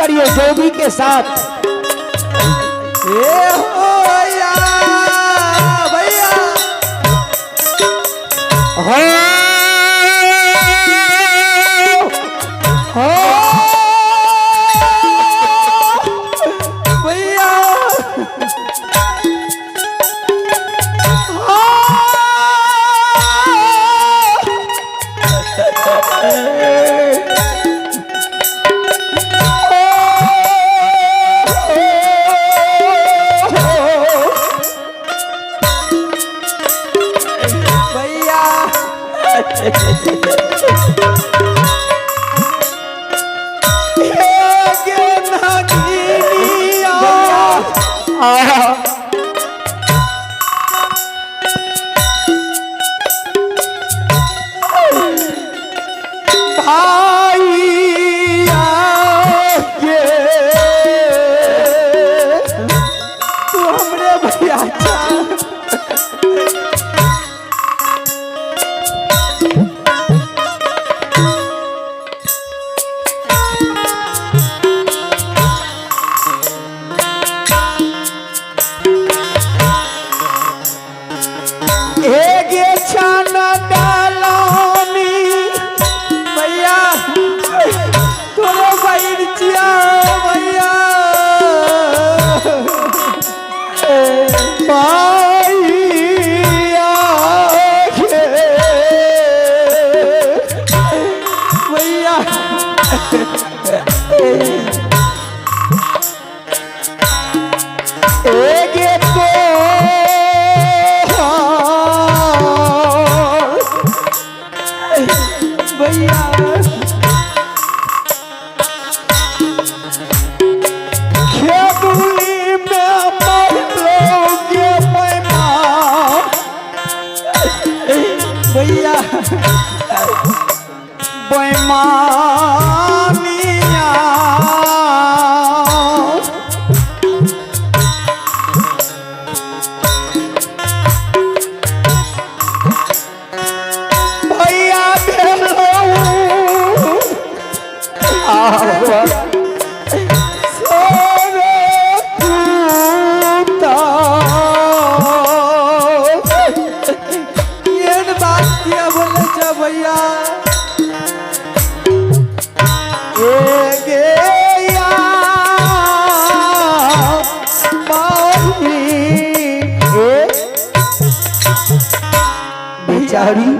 मारिए जोगी के साथ। ए हो भैया भैया हो हो भैया बेचारी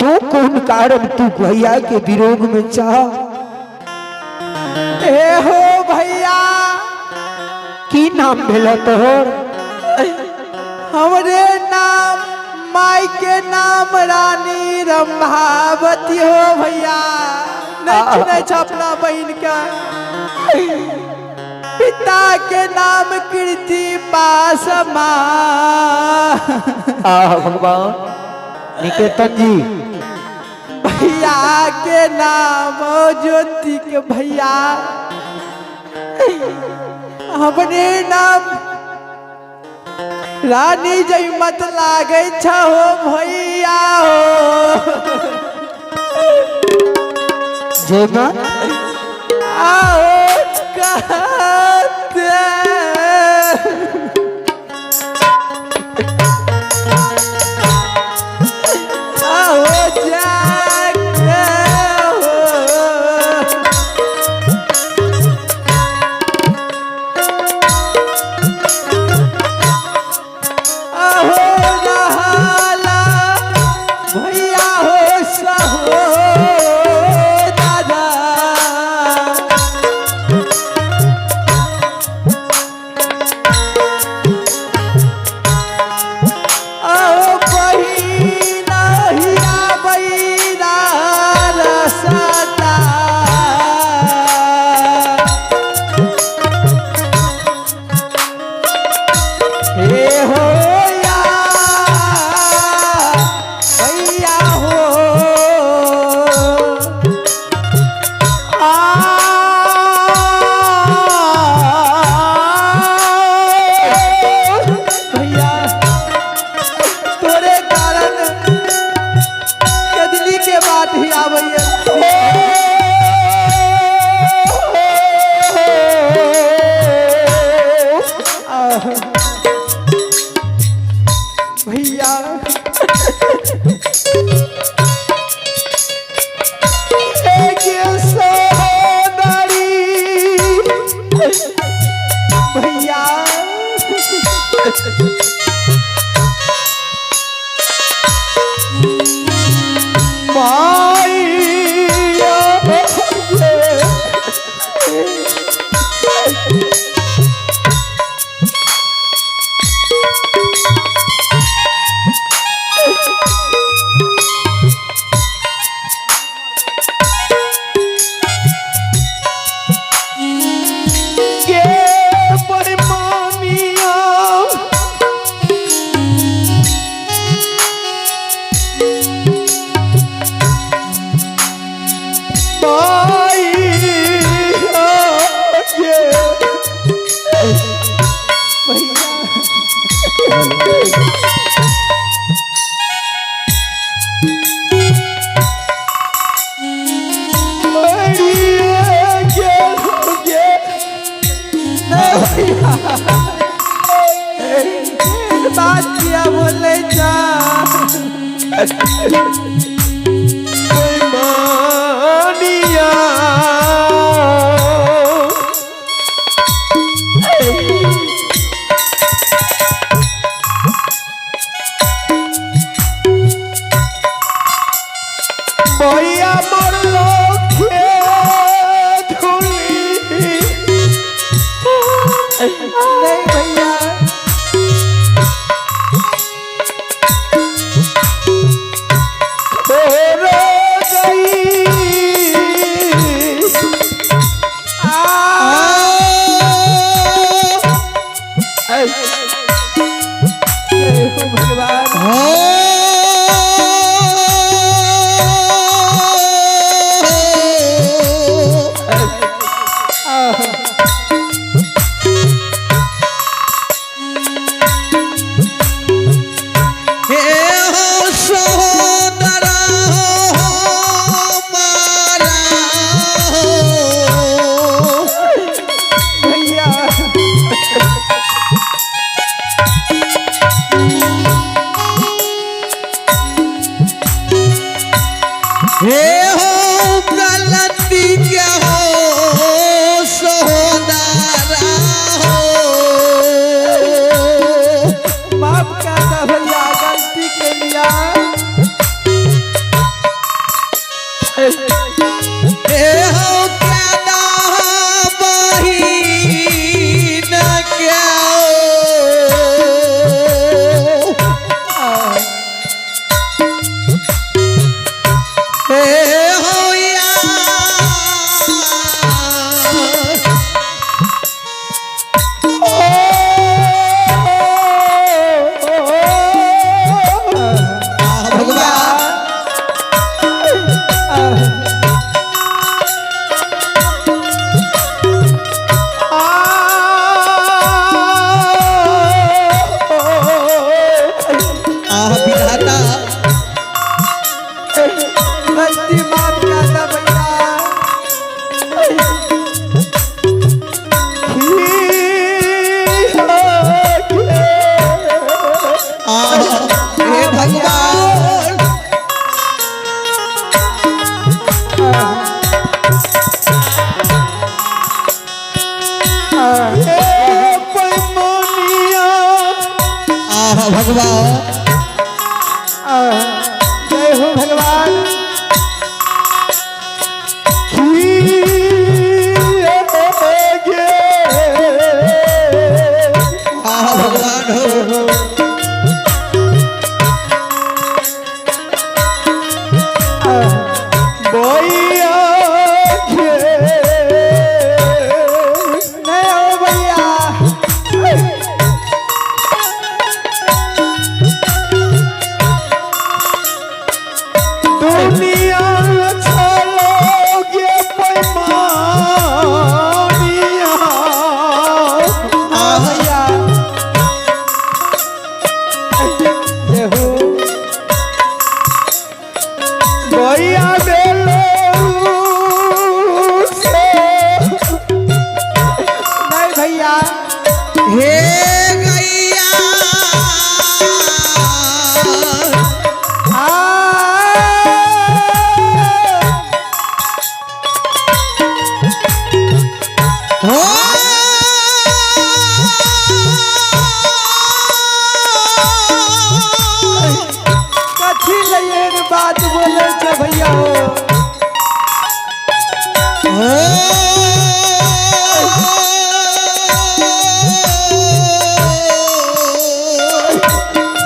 तो कौन कारण तू भैया के विरोध में चाह? ए हो भैया की नाम भेला तोहर? हमरे नाम माई के नाम रानी रंभावती हो भैया। नहीं छपना बहन का पिता के नाम कीर्ति पासमा। भगवान निकेतन जी भैया के नाम ज्योति के भैया। हमने नाम रानी जई मत लागे हो भैया हो। जय मां आओ कहते आओ जाके हो। आओ नहाला भैया हो सहो दादा। बात किया बोले जा मानिया भैया मरलो नहीं भैया भगवान जय हो भगवान भगवान हो जिया हो।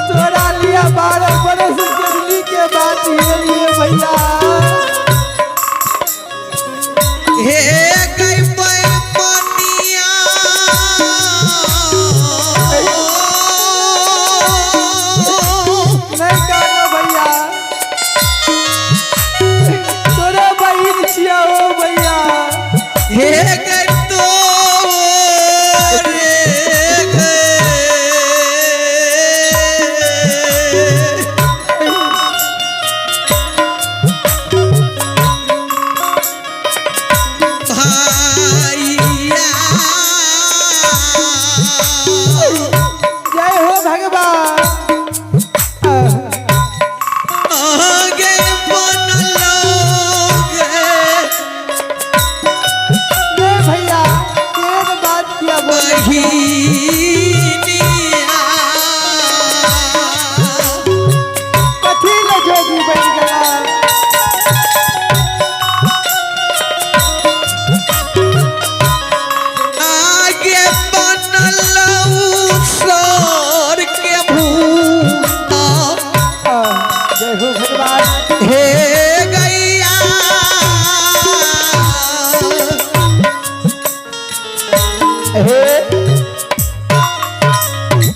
तोरा लिया 12 बरस जिंदगी के बाद ये लिए भैया। हे गई पनिया नहीं कहना भैया, तोरा बहिन छिया हो भैया। हे गई तो रे गए भाइया जय हो भगवान। आगे बनलोगे नहीं भैया, एक बात किया बोल। बही